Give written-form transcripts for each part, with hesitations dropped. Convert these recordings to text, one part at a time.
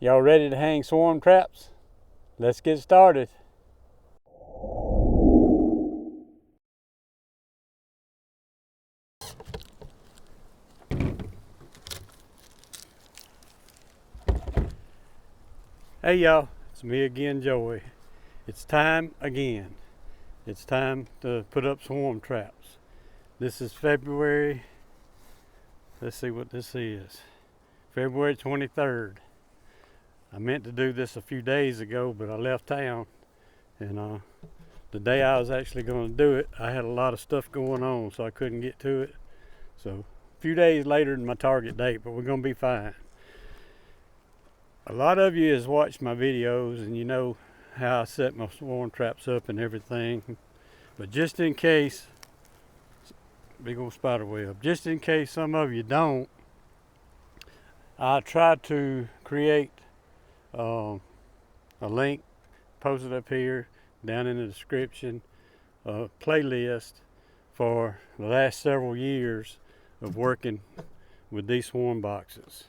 Y'all ready to hang swarm traps? Let's get started. Hey y'all, it's me again, Joey. It's time again. It's time to put up swarm traps. This is February, let's see what this is. February 23rd. I meant to do this a few days ago, but I left town, and the day I was actually going to do it, I had a lot of stuff going on, so I couldn't get to it. So a few days later than my target date, but we're going to be fine. A lot of you has watched my videos and you know how I set my swarm traps up and everything, but just in case, big old spider web, just in case some of you don't, I tried to create a link, post it up here, down in the description, a playlist for the last several years of working with these swarm boxes,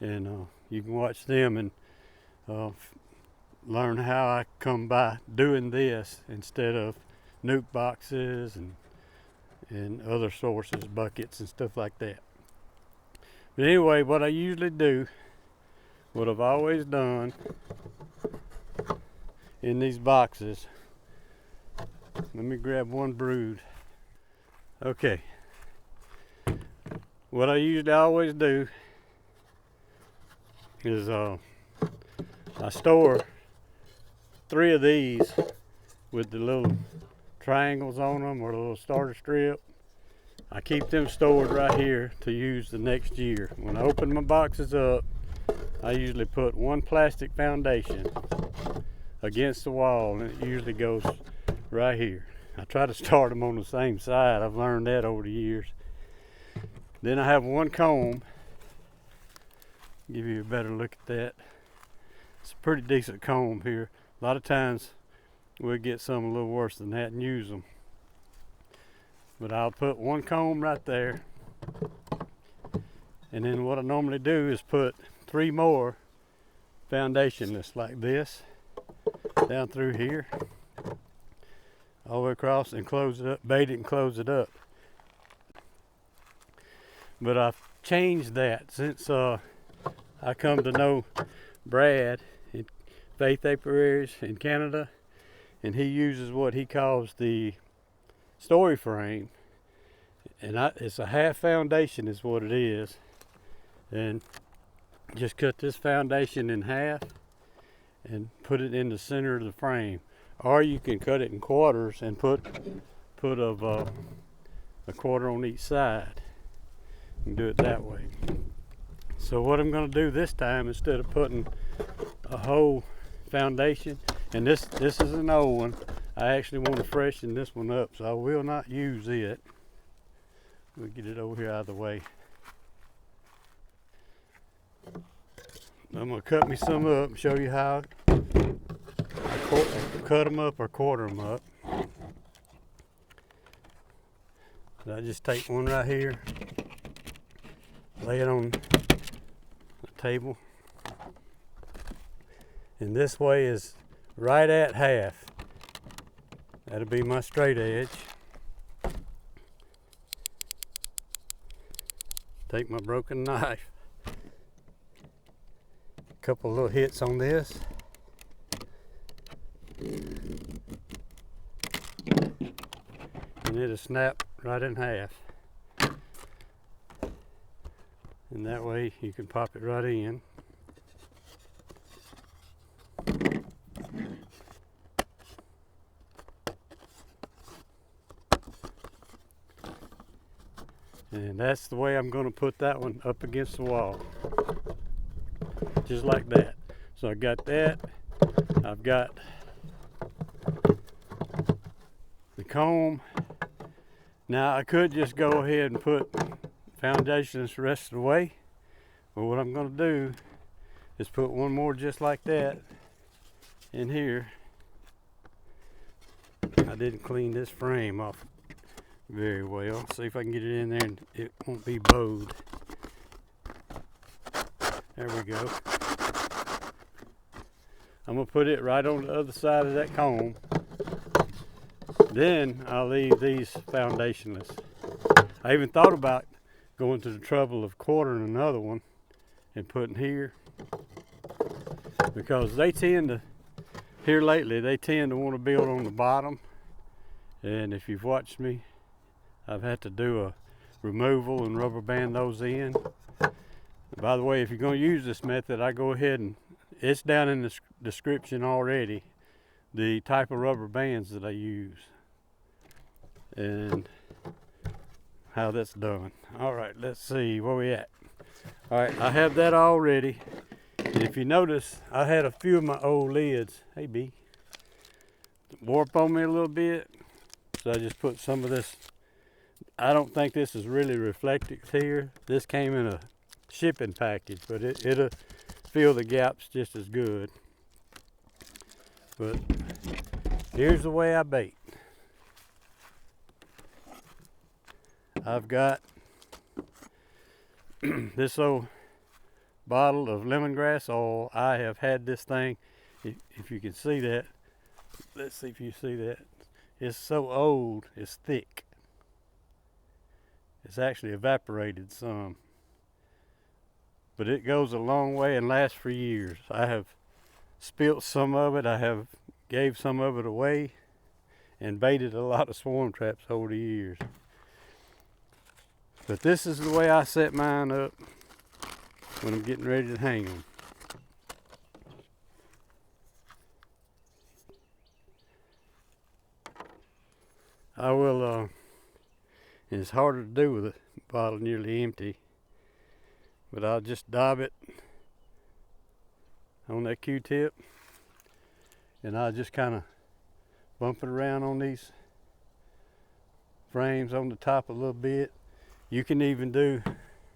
and you can watch them and learn how I come by doing this instead of nuke boxes and other sources, buckets and stuff like that. But anyway, what I usually do, what I've always done in these boxes, let me grab one brood. Okay, what I usually always do is I store 3 of these with the little triangles on them or a little starter strip. I keep them stored right here to use the next year. When I open my boxes up, I usually put one plastic foundation against the wall, and it usually goes right here. I try to start them on the same side. I've learned that over the years. Then I have one comb. Give you a better look at that. It's a pretty decent comb here. A lot of times we'll get some a little worse than that and use them. But I'll put one comb right there. And then what I normally do is put 3 more foundationless like this down through here, all the way across, and close it up, bait it and close it up. But I've changed that since I come to know Brad in Faith Apiaries in Canada, and he uses what he calls the story frame, and it's a half foundation is what it is, and just cut this foundation in half and put it in the center of the frame, or you can cut it in quarters and put a quarter on each side and do it that way. So what I'm going to do this time, instead of putting a whole foundation, and this is an old one, I actually want to freshen this one up, so I will not use it. We'll get it over here out of the way. I'm going to cut me some up and show you how I cut them up or quarter them up. So I just take one right here, lay it on the table, and this way is right at half. That'll be my straight edge. Take my broken knife, a couple little hits on this, and it'll snap right in half. And that way you can pop it right in. And that's the way I'm going to put that one up against the wall. Just like that. So I got that. I've got the comb. Now I could just go ahead and put foundations the rest of the way. But what I'm going to do is put one more just like that in here. I didn't clean this frame off very well. See if I can get it in there and it won't be bowed. There we go. I'm gonna put it right on the other side of that comb. Then I'll leave these foundationless. I even thought about going to the trouble of quartering another one and putting here, because they tend to, here lately, they tend to want to build on the bottom. And if you've watched me, I've had to do a removal and rubber band those in. By the way, if you're going to use this method, I go ahead and, it's down in the description already, the type of rubber bands that I use and how that's done. All right, let's see where we at. All right, I have that all ready. And if you notice, I had a few of my old lids, hey B, warp on me a little bit. So I just put some of this. I don't think this is really reflective here. This came in a shipping package, but it'll fill the gaps just as good. But here's the way I bait. I've got this old bottle of lemongrass oil. I have had this thing, if you can see that, let's see if you see that. It's so old, it's thick. It's actually evaporated some. But it goes a long way and lasts for years. I have spilt some of it, I have gave some of it away, and baited a lot of swarm traps over the years. But this is the way I set mine up when I'm getting ready to hang them. I will, it's harder to do with a bottle nearly empty, but I'll just dab it on that Q-tip, and I'll just kind of bump it around on these frames on the top a little bit. You can even do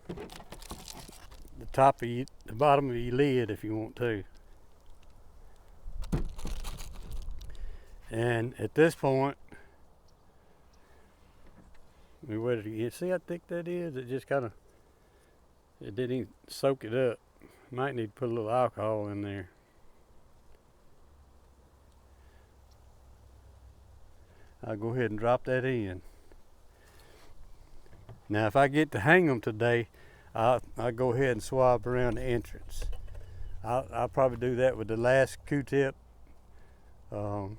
the top of the bottom of your lid if you want to. And at this point, let me wet it again. See how thick that is? It just kind of, it didn't even soak it up. Might need to put a little alcohol in there. I'll go ahead and drop that in. Now if I get to hang them today, I'll go ahead and swab around the entrance. I'll probably do that with the last Q-tip, and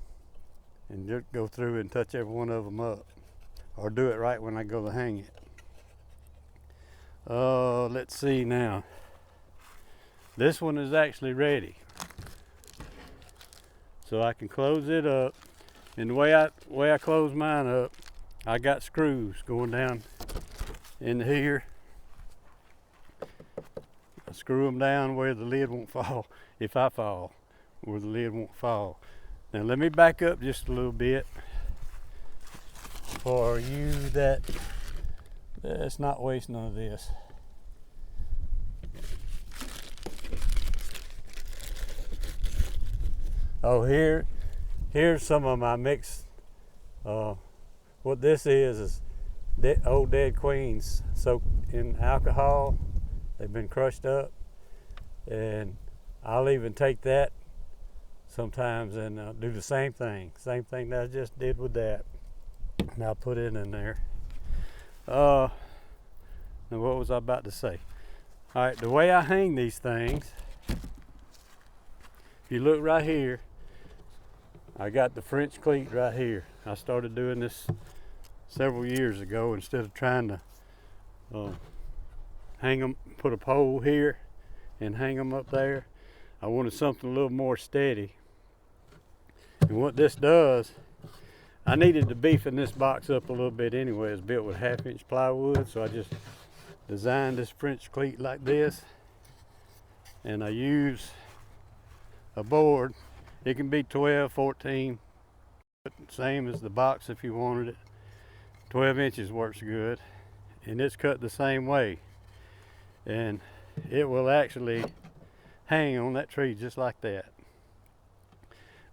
just go through and touch every one of them up, or do it right when I go to hang it. Let's see now. This one is actually ready, so I can close it up. And the way I close mine up, I got screws going down in here. I screw them down where the lid won't fall. If I fall, where the lid won't fall. Now let me back up just a little bit for you that, let's not waste none of this. Oh, here's some of my mixed, what this is old dead queens soaked in alcohol. They've been crushed up, and I'll even take that sometimes and do the same thing that I just did with that, and I'll put it in there. Now what was I about to say? All right, the way I hang these things, if you look right here, I got the French cleat right here. I started doing this several years ago. Instead of trying to hang them, put a pole here and hang them up there, I wanted something a little more steady. And what this does, I needed to beefing this box up a little bit anyway. It's built with 1/2-inch plywood, so I just designed this French cleat like this, and I use a board. It can be 12, 14, same as the box if you wanted it. 12 inches works good, and it's cut the same way, and it will actually hang on that tree just like that.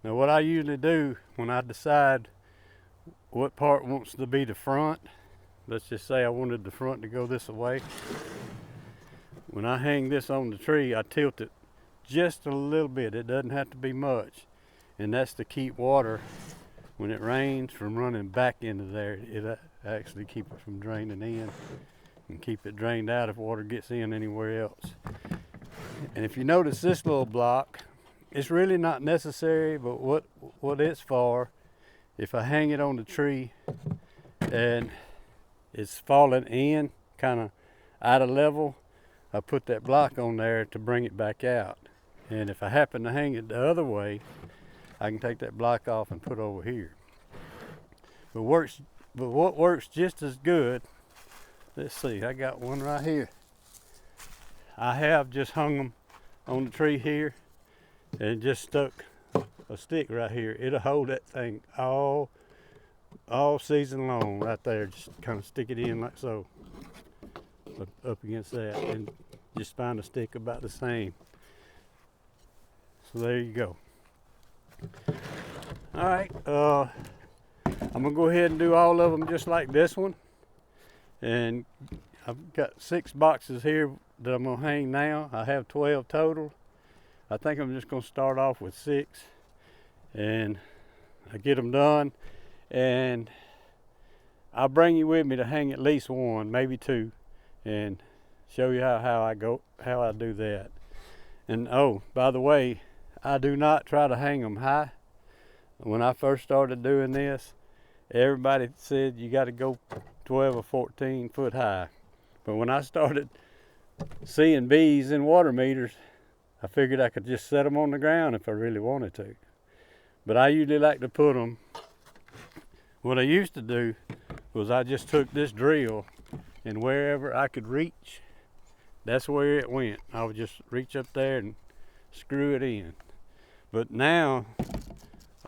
Now what I usually do when I decide what part wants to be the front, let's just say I wanted the front to go this way. When I hang this on the tree, I tilt it just a little bit. It doesn't have to be much. And that's to keep water, when it rains, from running back into there. It actually keep it from draining in and keep it drained out if water gets in anywhere else. And if you notice this little block, it's really not necessary, but what it's for, if I hang it on the tree and it's falling in kind of out of level, I put that block on there to bring it back out. And if I happen to hang it the other way, I can take that block off and put it over here. But what works just as good, let's see, I got one right here. I have just hung them on the tree here and just stuck a stick right here. It'll hold that thing all season long right there. Just kind of stick it in like so, up against that, and just find a stick about the same. So there you go. All right, I'm gonna go ahead and do all of them just like this one. And I've got 6 boxes here that I'm gonna hang now. I have 12 total. I think I'm just gonna start off with 6 and I get them done, and I'll bring you with me to hang at least 1, maybe 2, and show you how I do that. And oh, by the way, I do not try to hang them high. When I first started doing this, everybody said you got to go 12 or 14 foot high. But when I started seeing bees in water meters, I figured I could just set them on the ground if I really wanted to. But I usually like to put them, what I used to do was I just took this drill, and wherever I could reach, that's where it went. I would just reach up there and screw it in. But now,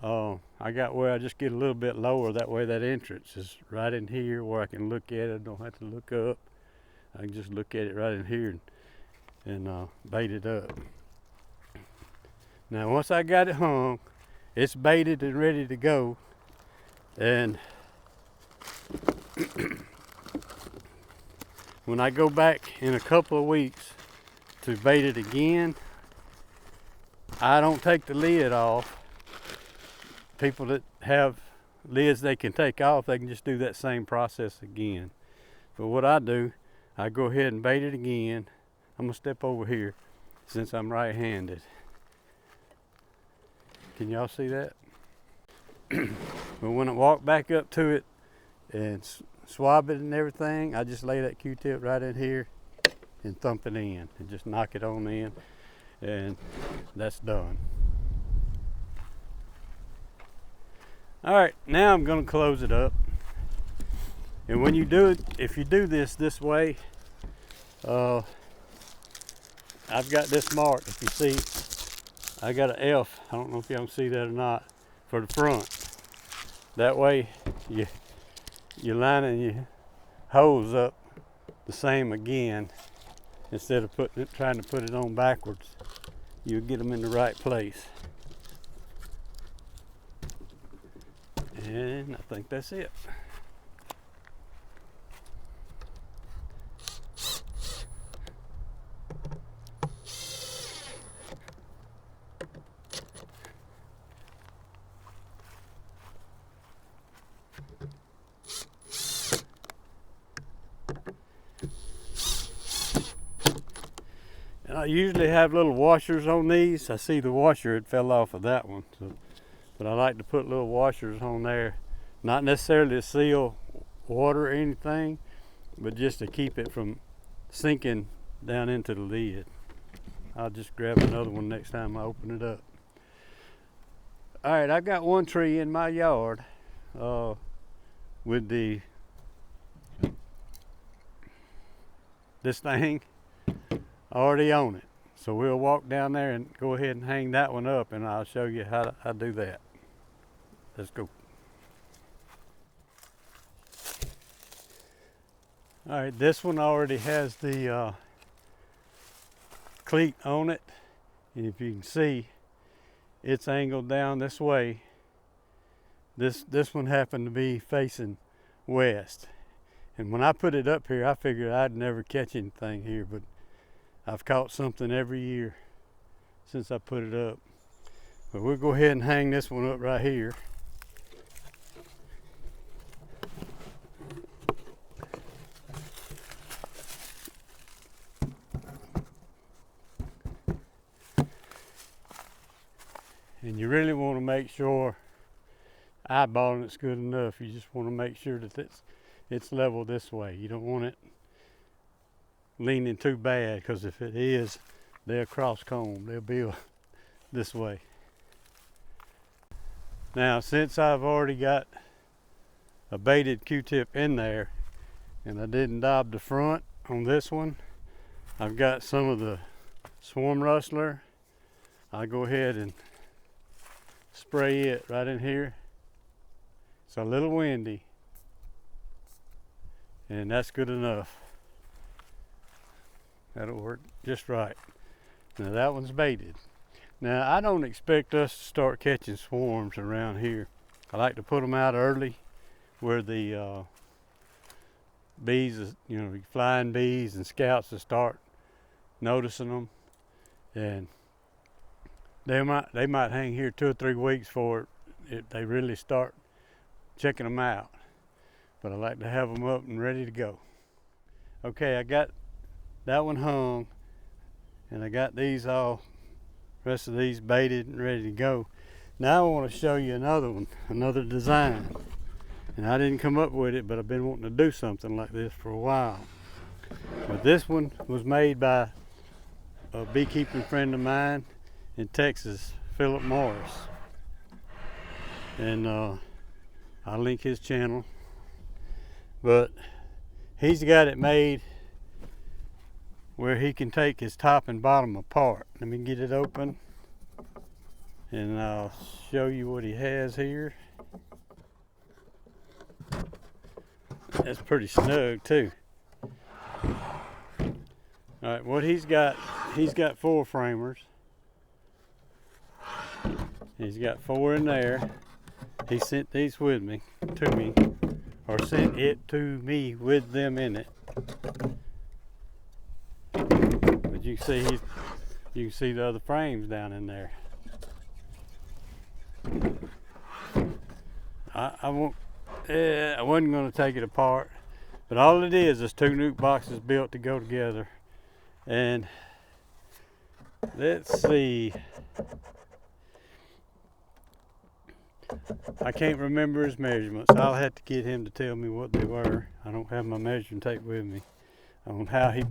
I got where I just get a little bit lower. That way that entrance is right in here where I can look at it. I don't have to look up. I can just look at it right in here and bait it up. Now once I got it hung, it's baited and ready to go. And when I go back in a couple of weeks to bait it again, I don't take the lid off. People that have lids they can take off, they can just do that same process again. But what I do, I go ahead and bait it again. I'm gonna step over here since I'm right-handed. Can y'all see that? But when I walk back up to it and swab it and everything, I just lay that Q-tip right in here and thump it in and just knock it on in, and that's done. All right, now I'm gonna close it up. And when you do it, if you do this way, I've got this marked. If you see, I got an F. I don't know if y'all can see that or not, for the front. That way, you're lining your hose up the same again. Instead of trying to put it on backwards, you'll get them in the right place. And I think that's it. And I usually have little washers on these. I see the washer, it fell off of that one. But I like to put little washers on there, not necessarily to seal water or anything, but just to keep it from sinking down into the lid. I'll just grab another one next time I open it up. All right, I've got one tree in my yard with this thing already on it. So we'll walk down there and go ahead and hang that one up, and I'll show you how to do that. Let's go. All right, this one already has the cleat on it. And if you can see, it's angled down this way. This one happened to be facing west. And when I put it up here, I figured I'd never catch anything here, but I've caught something every year since I put it up. But we'll go ahead and hang this one up right here. And you really want to make sure eyeballing it's good enough. You just want to make sure that it's level this way. You don't want it leaning too bad, because if it is, they'll cross comb. They'll be this way. Now, since I've already got a baited Q-tip in there and I didn't daub the front on this one, I've got some of the swarm rustler. I'll go ahead and spray it right in here. It's a little windy, and that's good enough. That'll work just right. Now that one's baited. Now I don't expect us to start catching swarms around here. I like to put them out early where the bees, flying bees and scouts will start noticing them, and they might hang here 2 or 3 weeks before they really start checking them out. But I like to have them up and ready to go. Okay, I got that one hung, and I got these rest of these baited and ready to go. Now I want to show you another one, another design. And I didn't come up with it, but I've been wanting to do something like this for a while. But this one was made by a beekeeping friend of mine in Texas, Philip Morris. And I'll link his channel. But he's got it made where he can take his top and bottom apart. Let me get it open and I'll show you what he has here. That's pretty snug too. Alright, what he's got 4 framers. He's got 4 in there. He sent these with me, or sent it to me with them in it. But you can see the other frames down in there. I wasn't going to take it apart, but all it is 2 nuke boxes built to go together. And let's see, I can't remember his measurements. I'll have to get him to tell me what they were. I don't have my measuring tape with me on how he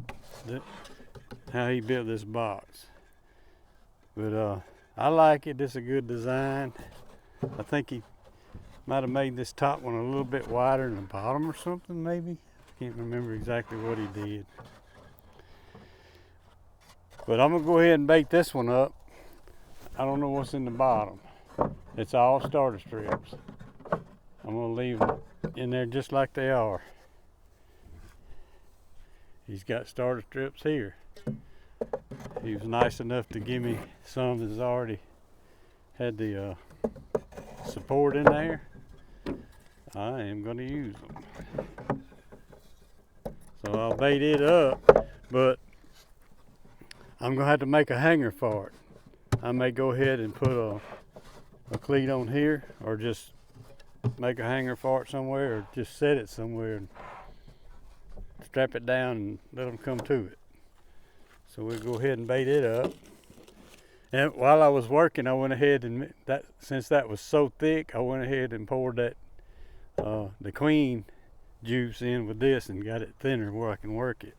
built this box. But I like it. This is a good design. I think he might have made this top one a little bit wider than the bottom or something, maybe. I can't remember exactly what he did. But I'm gonna go ahead and bait this one up. I don't know what's in the bottom. It's all starter strips. I'm gonna leave them in there just like they are. He's got starter strips here. He was nice enough to give me some that's already had the support in there. I am going to use them. So I'll bait it up, but I'm going to have to make a hanger for it. I may go ahead and put a cleat on here, or just make a hanger for it somewhere, or just set it somewhere and strap it down and let them come to it. So we'll go ahead and bait it up. And while I was working, I went ahead and since that was so thick, I went ahead and poured that the queen juice in with this and got it thinner where I can work it.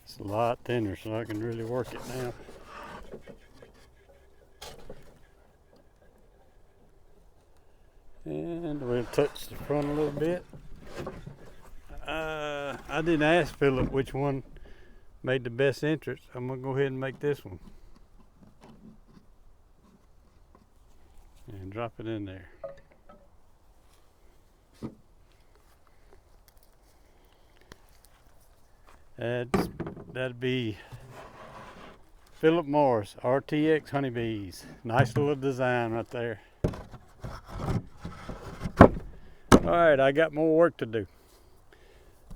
It's a lot thinner, so I can really work it now. And we'll touch the front a little bit. I didn't ask Philip which one made the best entrance. I'm gonna go ahead and make this one. And drop it in there. That'd be Philip Morris RTX honeybees. Nice little design right there. Alright, I got more work to do.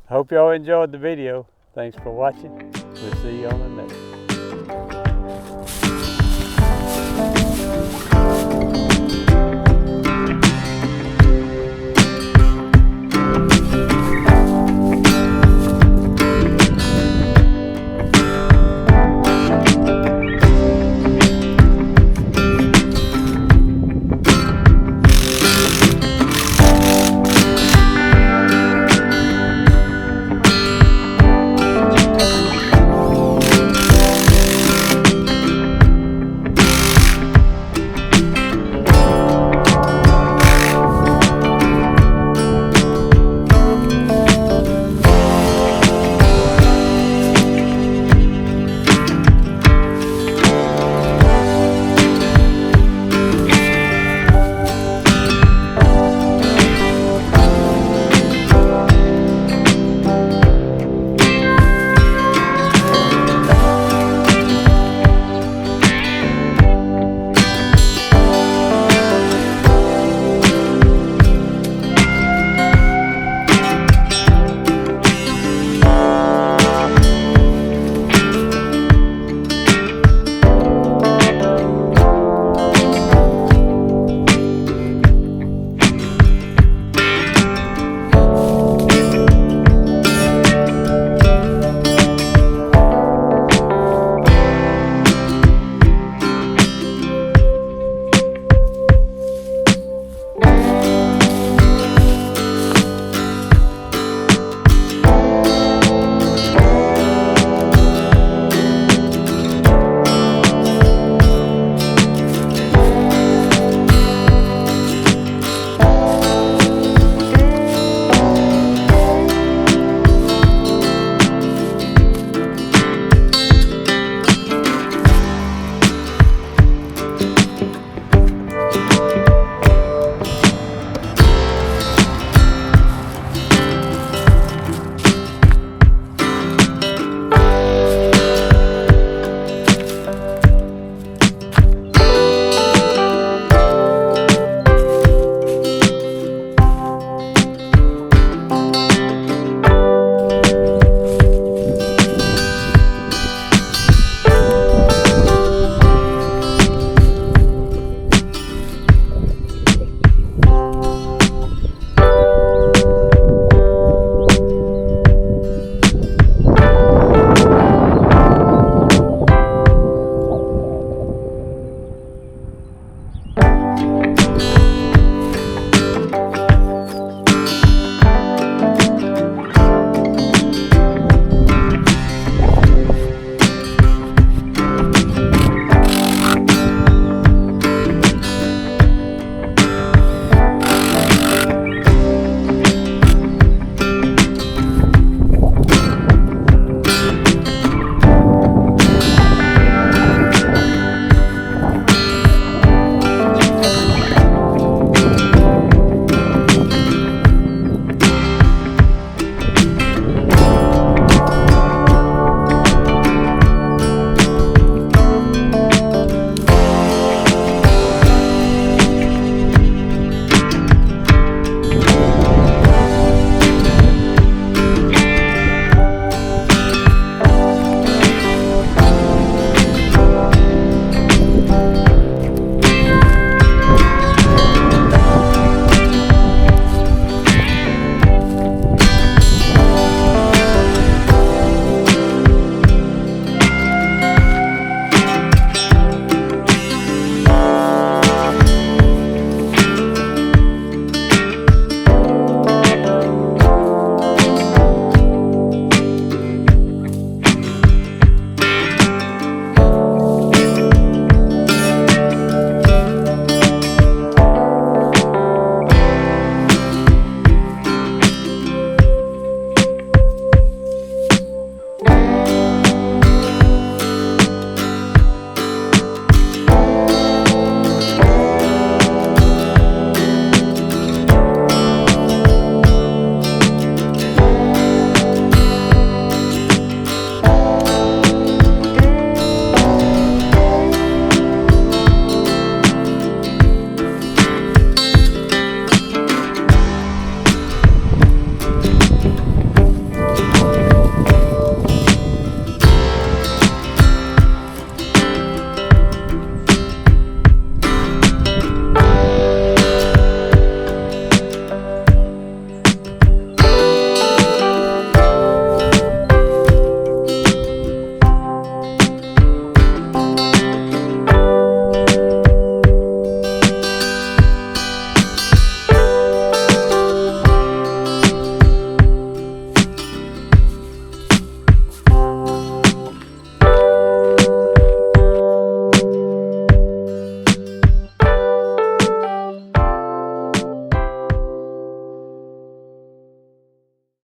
Hope y'all enjoyed the video. Thanks for watching. We'll see you on the next one.